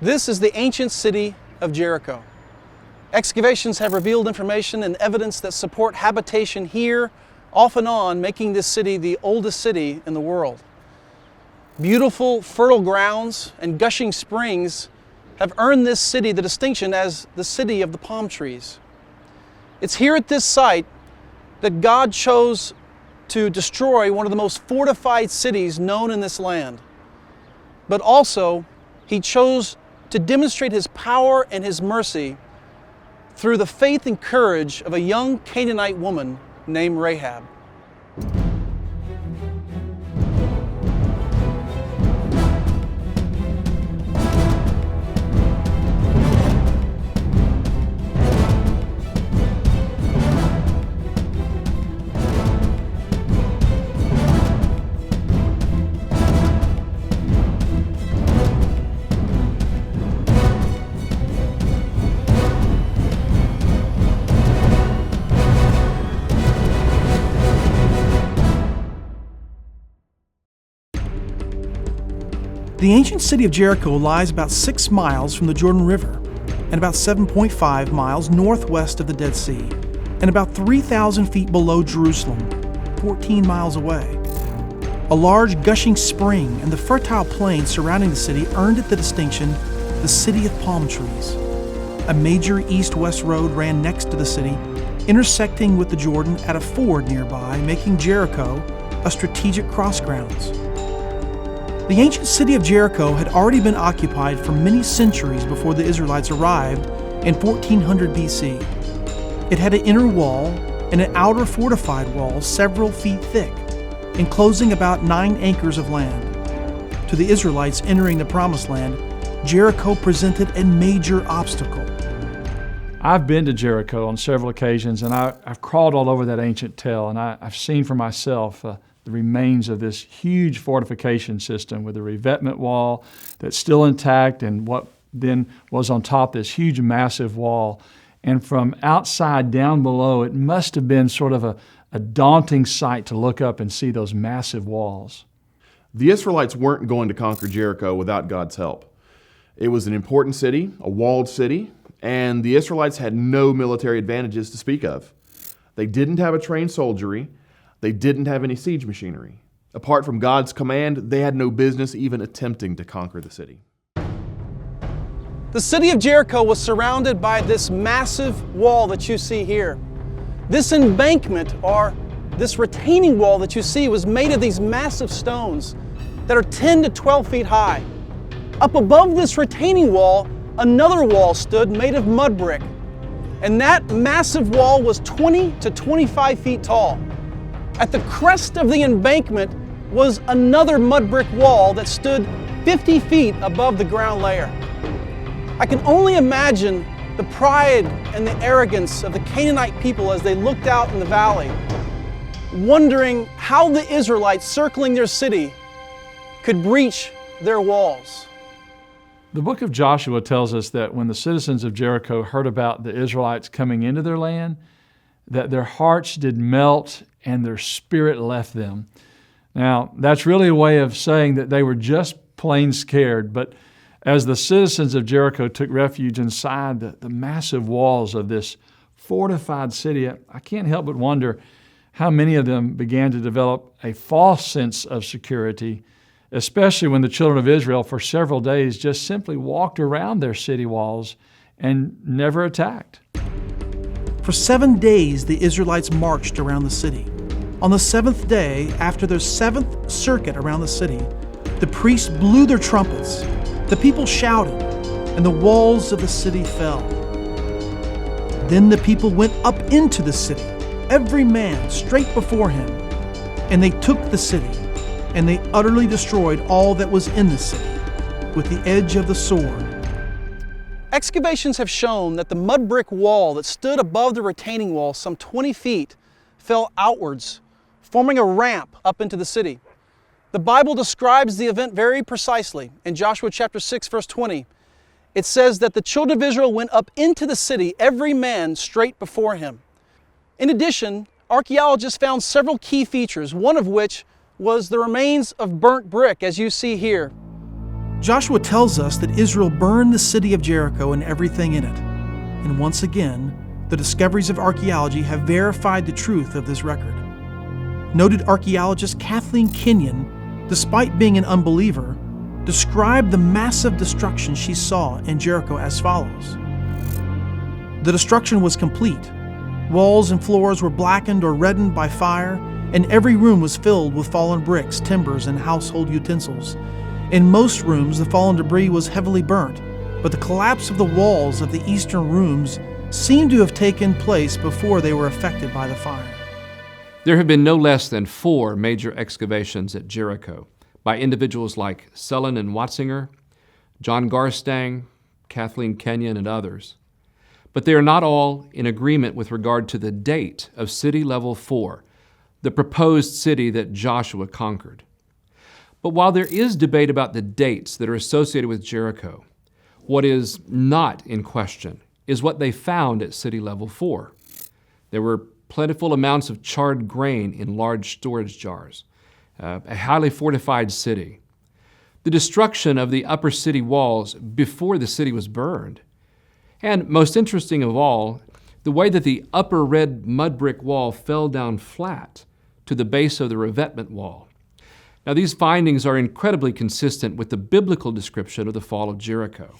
This is the ancient city of Jericho. Excavations have revealed information and evidence that support habitation here, off and on, making this city the oldest city in the world. Beautiful, fertile grounds and gushing springs have earned this city the distinction as the city of the palm trees. It's here at this site that God chose to destroy one of the most fortified cities known in this land. But also, He chose to demonstrate His power and His mercy through the faith and courage of a young Canaanite woman named Rahab. The ancient city of Jericho lies about 6 miles from the Jordan River and about 7.5 miles northwest of the Dead Sea and about 3,000 feet below Jerusalem, 14 miles away. A large gushing spring and the fertile plain surrounding the city earned it the distinction, the City of Palm Trees. A major east-west road ran next to the city, intersecting with the Jordan at a ford nearby, making Jericho a strategic crossgrounds. The ancient city of Jericho had already been occupied for many centuries before the Israelites arrived in 1400 BC. It had an inner wall and an outer fortified wall several feet thick, enclosing about 9 acres of land. To the Israelites entering the Promised Land, Jericho presented a major obstacle. I've been to Jericho on several occasions, and I've crawled all over that ancient tell, and I've seen for myself the remains of this huge fortification system with a revetment wall that's still intact and what then was on top this huge massive wall. And from outside down below, it must have been sort of a daunting sight to look up and see those massive walls. The Israelites weren't going to conquer Jericho without God's help. It was an important city, a walled city, and the Israelites had no military advantages to speak of. They didn't have a trained soldiery. They didn't have any siege machinery. Apart from God's command, they had no business even attempting to conquer the city. The city of Jericho was surrounded by this massive wall that you see here. This embankment, or this retaining wall that you see, was made of these massive stones that are 10 to 12 feet high. Up above this retaining wall, another wall stood made of mud brick. And that massive wall was 20 to 25 feet tall. At the crest of the embankment was another mud brick wall that stood 50 feet above the ground layer. I can only imagine the pride and the arrogance of the Canaanite people as they looked out in the valley, wondering how the Israelites circling their city could breach their walls. The book of Joshua tells us that when the citizens of Jericho heard about the Israelites coming into their land, that their hearts did melt and their spirit left them. Now, that's really a way of saying that they were just plain scared, but as the citizens of Jericho took refuge inside the massive walls of this fortified city, I can't help but wonder how many of them began to develop a false sense of security, especially when the children of Israel for several days just simply walked around their city walls and never attacked. For 7 days, the Israelites marched around the city. On the 7th day, after their 7th circuit around the city, the priests blew their trumpets, the people shouted, and the walls of the city fell. Then the people went up into the city, every man straight before him, and they took the city, and they utterly destroyed all that was in the city with the edge of the sword. Excavations have shown that the mud brick wall that stood above the retaining wall some 20 feet fell outwards, forming a ramp up into the city. The Bible describes the event very precisely. In Joshua chapter 6, verse 20, it says that the children of Israel went up into the city, every man straight before him. In addition, archaeologists found several key features, one of which was the remains of burnt brick, as you see here. Joshua tells us that Israel burned the city of Jericho and everything in it. And once again, the discoveries of archaeology have verified the truth of this record. Noted archaeologist Kathleen Kenyon, despite being an unbeliever, described the massive destruction she saw in Jericho as follows. The destruction was complete. Walls and floors were blackened or reddened by fire, and every room was filled with fallen bricks, timbers, and household utensils. In most rooms, the fallen debris was heavily burnt, but the collapse of the walls of the eastern rooms seemed to have taken place before they were affected by the fire. There have been no less than 4 major excavations at Jericho by individuals like Sullen and Watzinger, John Garstang, Kathleen Kenyon, and others. But they are not all in agreement with regard to the date of City Level 4, the proposed city that Joshua conquered. But while there is debate about the dates that are associated with Jericho, what is not in question is what they found at City Level 4. There were plentiful amounts of charred grain in large storage jars, a highly fortified city, the destruction of the upper city walls before the city was burned, and most interesting of all, the way that the upper red mud brick wall fell down flat to the base of the revetment wall. Now, these findings are incredibly consistent with the biblical description of the fall of Jericho.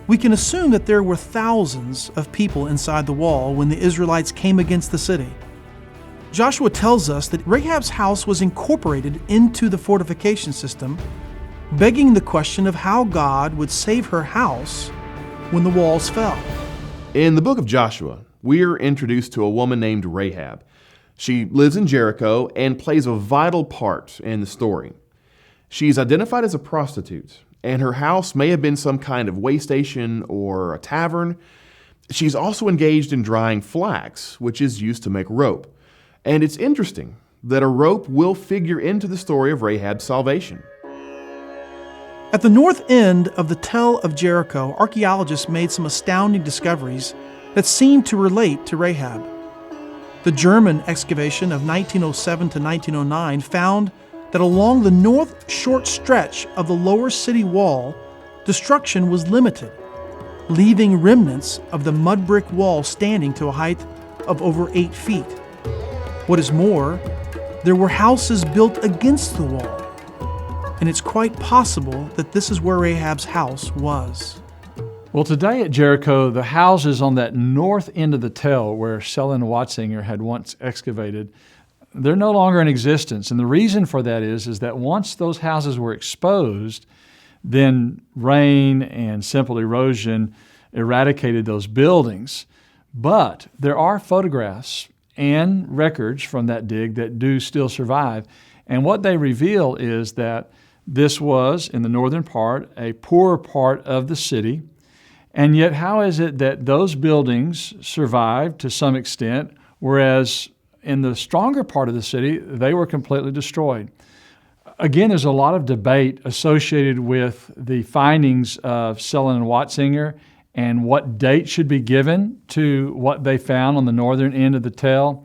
We can assume that there were thousands of people inside the wall when the Israelites came against the city. Joshua tells us that Rahab's house was incorporated into the fortification system, begging the question of how God would save her house when the walls fell. In the book of Joshua, we are introduced to a woman named Rahab. She lives in Jericho and plays a vital part in the story. She's identified as a prostitute, and her house may have been some kind of way station or a tavern. She's also engaged in drying flax, which is used to make rope. And it's interesting that a rope will figure into the story of Rahab's salvation. At the north end of the Tell of Jericho, archaeologists made some astounding discoveries that seem to relate to Rahab. The German excavation of 1907 to 1909 found that along the north short stretch of the lower city wall, destruction was limited, leaving remnants of the mud brick wall standing to a height of over 8 feet. What is more, there were houses built against the wall, and it's quite possible that this is where Rahab's house was. Well, today at Jericho, the houses on that north end of the tell where Sullen and Watzinger had once excavated, they're no longer in existence. And the reason for that is that once those houses were exposed, then rain and simple erosion eradicated those buildings. But there are photographs and records from that dig that do still survive. And what they reveal is that this was, in the northern part, a poorer part of the city. And yet, how is it that those buildings survived to some extent, whereas in the stronger part of the city, they were completely destroyed? Again, there's a lot of debate associated with the findings of Sullen and Watzinger and what date should be given to what they found on the northern end of the tell.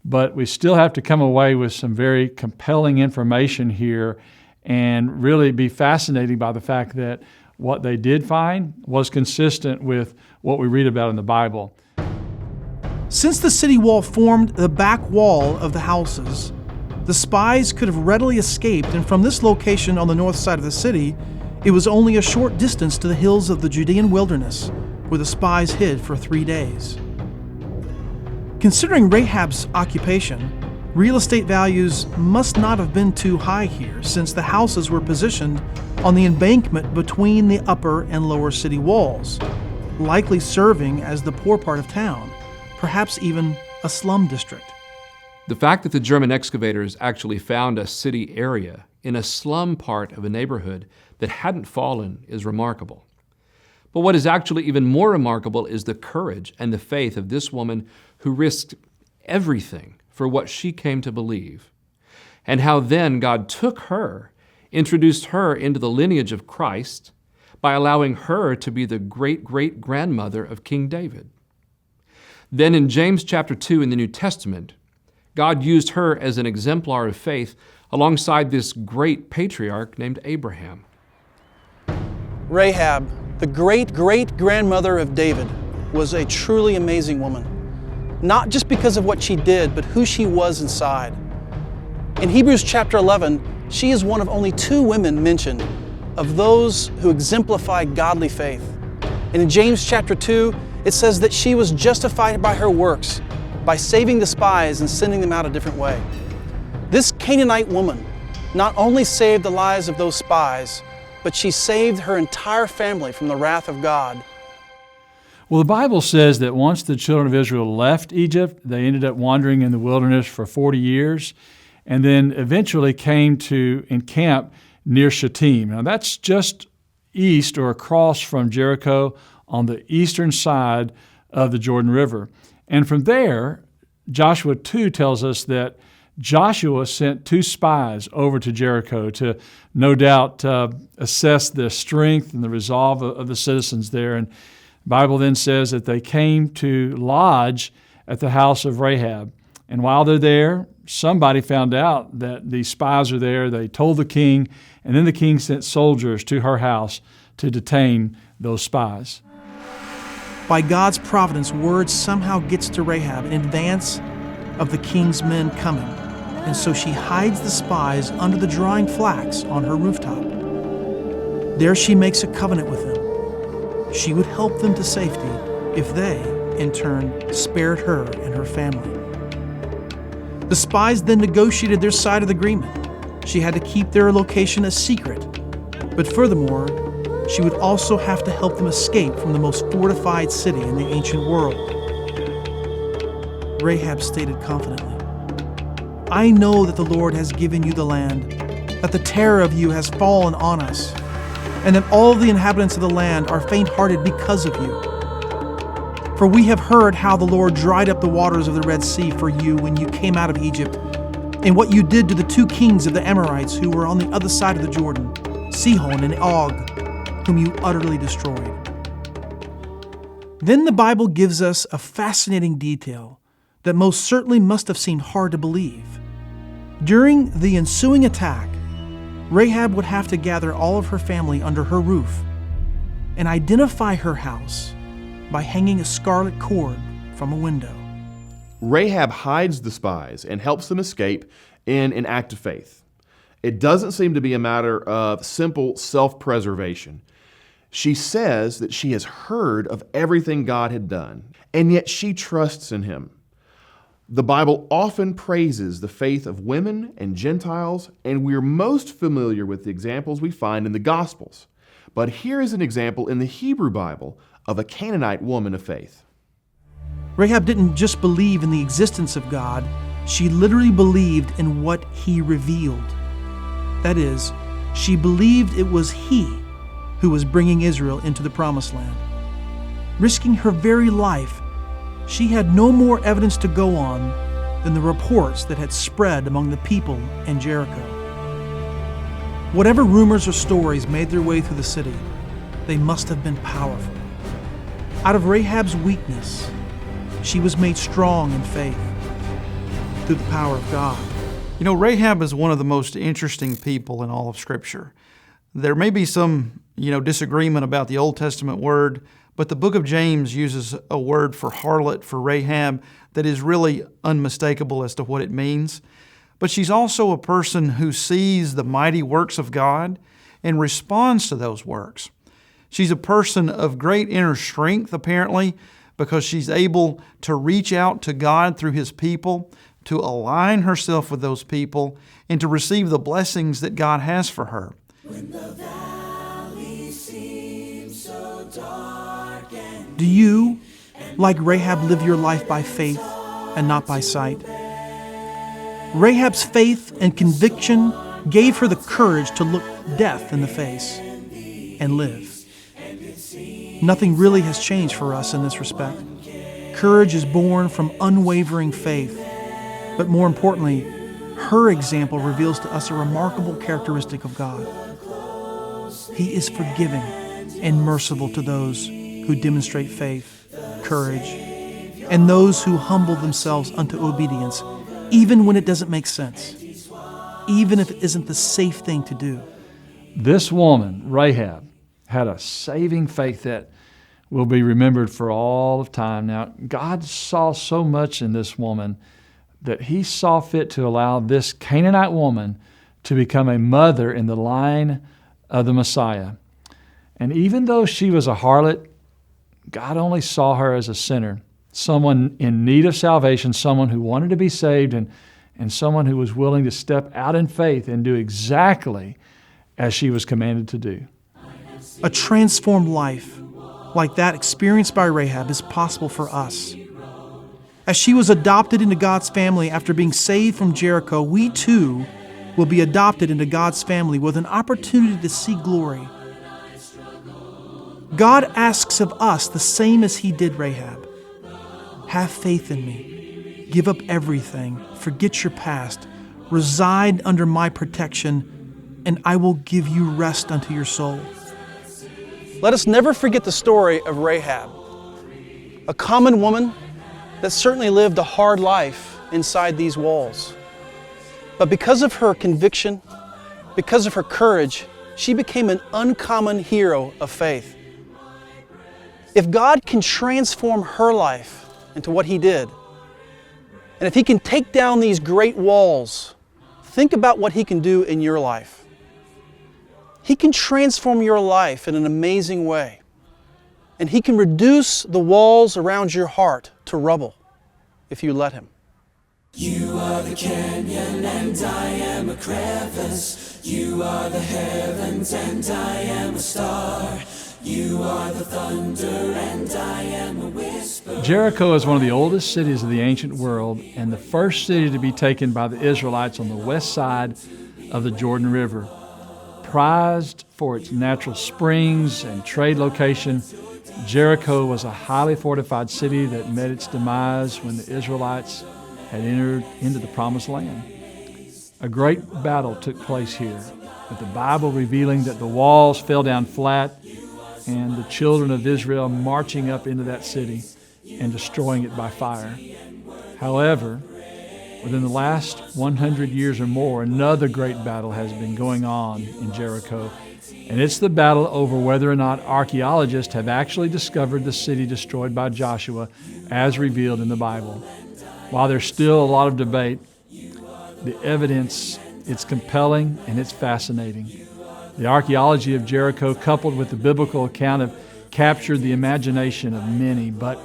But we still have to come away with some very compelling information here and really be fascinated by the fact that what they did find was consistent with what we read about in the Bible. Since the city wall formed the back wall of the houses, the spies could have readily escaped, and from this location on the north side of the city, it was only a short distance to the hills of the Judean wilderness, where the spies hid for 3 days. Considering Rahab's occupation, real estate values must not have been too high here, since the houses were positioned on the embankment between the upper and lower city walls, likely serving as the poor part of town, perhaps even a slum district. The fact that the German excavators actually found a city area in a slum part of a neighborhood that hadn't fallen is remarkable. But what is actually even more remarkable is the courage and the faith of this woman who risked everything for what she came to believe, and how then God took her, introduced her into the lineage of Christ by allowing her to be the great-great-grandmother of King David. Then in James chapter 2 in the New Testament, God used her as an exemplar of faith alongside this great patriarch named Abraham. Rahab, the great-great-grandmother of David, was a truly amazing woman. Not just because of what she did, but who she was inside. In Hebrews chapter 11, she is one of only 2 women mentioned of those who exemplify godly faith. And in James chapter 2, it says that she was justified by her works, by saving the spies and sending them out a different way. This Canaanite woman not only saved the lives of those spies, but she saved her entire family from the wrath of God. Well, the Bible says that once the children of Israel left Egypt, they ended up wandering in the wilderness for 40 years, and then eventually came to encamp near Shittim. Now, that's just east or across from Jericho on the eastern side of the Jordan River. And from there, Joshua 2 tells us that Joshua sent 2 spies over to Jericho to, no doubt, assess the strength and the resolve of the citizens there. And the Bible then says that they came to lodge at the house of Rahab. And while they're there, somebody found out that these spies are there. They told the king, and then the king sent soldiers to her house to detain those spies. By God's providence, word somehow gets to Rahab in advance of the king's men coming, and so she hides the spies under the drying flax on her rooftop. There she makes a covenant with them. She would help them to safety if they, in turn, spared her and her family. The spies then negotiated their side of the agreement. She had to keep their location a secret, but furthermore, she would also have to help them escape from the most fortified city in the ancient world. Rahab stated confidently, "I know that the Lord has given you the land, that the terror of you has fallen on us, and that all the inhabitants of the land are faint-hearted because of you. For we have heard how the Lord dried up the waters of the Red Sea for you when you came out of Egypt, and what you did to the 2 kings of the Amorites who were on the other side of the Jordan, Sihon and Og, whom you utterly destroyed." Then the Bible gives us a fascinating detail that most certainly must have seemed hard to believe. During the ensuing attack, Rahab would have to gather all of her family under her roof and identify her house by hanging a scarlet cord from a window. Rahab hides the spies and helps them escape in an act of faith. It doesn't seem to be a matter of simple self-preservation. She says that she has heard of everything God had done, and yet she trusts in Him. The Bible often praises the faith of women and Gentiles, and we're most familiar with the examples we find in the Gospels. But here is an example in the Hebrew Bible of a Canaanite woman of faith. Rahab didn't just believe in the existence of God, she literally believed in what He revealed. That is, she believed it was He who was bringing Israel into the Promised Land. Risking her very life, she had no more evidence to go on than the reports that had spread among the people in Jericho. Whatever rumors or stories made their way through the city, they must have been powerful. Out of Rahab's weakness, she was made strong in faith through the power of God. You know, Rahab is one of the most interesting people in all of Scripture. There may be some, disagreement about the Old Testament word, but the book of James uses a word for harlot, for Rahab, that is really unmistakable as to what it means. But she's also a person who sees the mighty works of God and responds to those works. She's a person of great inner strength, apparently, because she's able to reach out to God through His people, to align herself with those people, and to receive the blessings that God has for her. When the valley seems so dark and Do you, like Rahab, live your life by faith and not by sight? Rahab's faith and conviction gave her the courage to look death in the face and live. Nothing really has changed for us in this respect. Courage is born from unwavering faith, but more importantly, her example reveals to us a remarkable characteristic of God. He is forgiving and merciful to those who demonstrate faith, courage, and those who humble themselves unto obedience. even when it doesn't make sense, even if it isn't the safe thing to do. This woman, Rahab, had a saving faith that will be remembered for all of time. Now, God saw so much in this woman that he saw fit to allow this Canaanite woman to become a mother in the line of the Messiah. And even though she was a harlot, God only saw her as a sinner, someone in need of salvation, someone who wanted to be saved, and someone who was willing to step out in faith and do exactly as she was commanded to do. A transformed life like that experienced by Rahab is possible for us. As she was adopted into God's family after being saved from Jericho, we too will be adopted into God's family with an opportunity to see glory. God asks of us the same as he did Rahab. Have faith in me. Give up everything. Forget your past. Reside under my protection, and I will give you rest unto your soul. Let us never forget the story of Rahab, a common woman that certainly lived a hard life inside these walls. But because of her conviction, because of her courage, she became an uncommon hero of faith. If God can transform her life into what he did, and if he can take down these great walls, think about what he can do in your life. He can transform your life in an amazing way. And he can reduce the walls around your heart to rubble if you let him. You are the canyon and I am a crevice. You are the heavens and I am a star. You are the thunder and I am a whisper. Jericho is one of the oldest cities of the ancient world and the first city to be taken by the Israelites on the west side of the Jordan River. Prized for its natural springs and trade location, Jericho was a highly fortified city that met its demise when the Israelites had entered into the Promised Land. A great battle took place here, with the Bible revealing that the walls fell down flat and the children of Israel marching up into that city and destroying it by fire. However, within the last 100 years or more, another great battle has been going on in Jericho, and it's the battle over whether or not archaeologists have actually discovered the city destroyed by Joshua as revealed in the Bible. While there's still a lot of debate, the evidence, it's compelling and it's fascinating. The archaeology of Jericho, coupled with the biblical account, have captured the imagination of many, but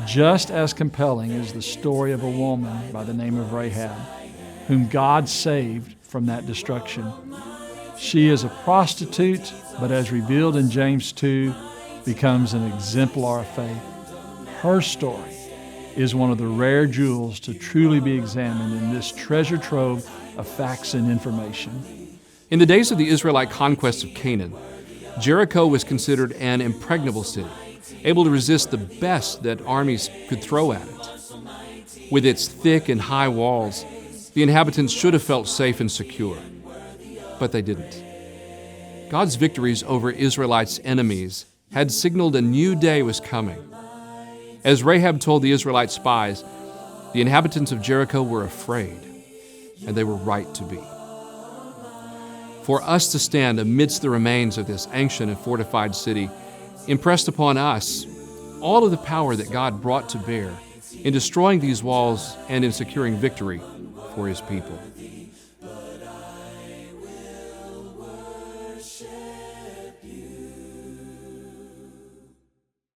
just as compelling is the story of a woman by the name of Rahab, whom God saved from that destruction. She is a prostitute, but as revealed in James 2, becomes an exemplar of faith. Her story is one of the rare jewels to truly be examined in this treasure trove of facts and information. In the days of the Israelite conquest of Canaan, Jericho was considered an impregnable city, able to resist the best that armies could throw at it. With its thick and high walls, the inhabitants should have felt safe and secure, but they didn't. God's victories over Israelites' enemies had signaled a new day was coming. As Rahab told the Israelite spies, the inhabitants of Jericho were afraid, and they were right to be. For us to stand amidst the remains of this ancient and fortified city impressed upon us all of the power that God brought to bear in destroying these walls and in securing victory for his people.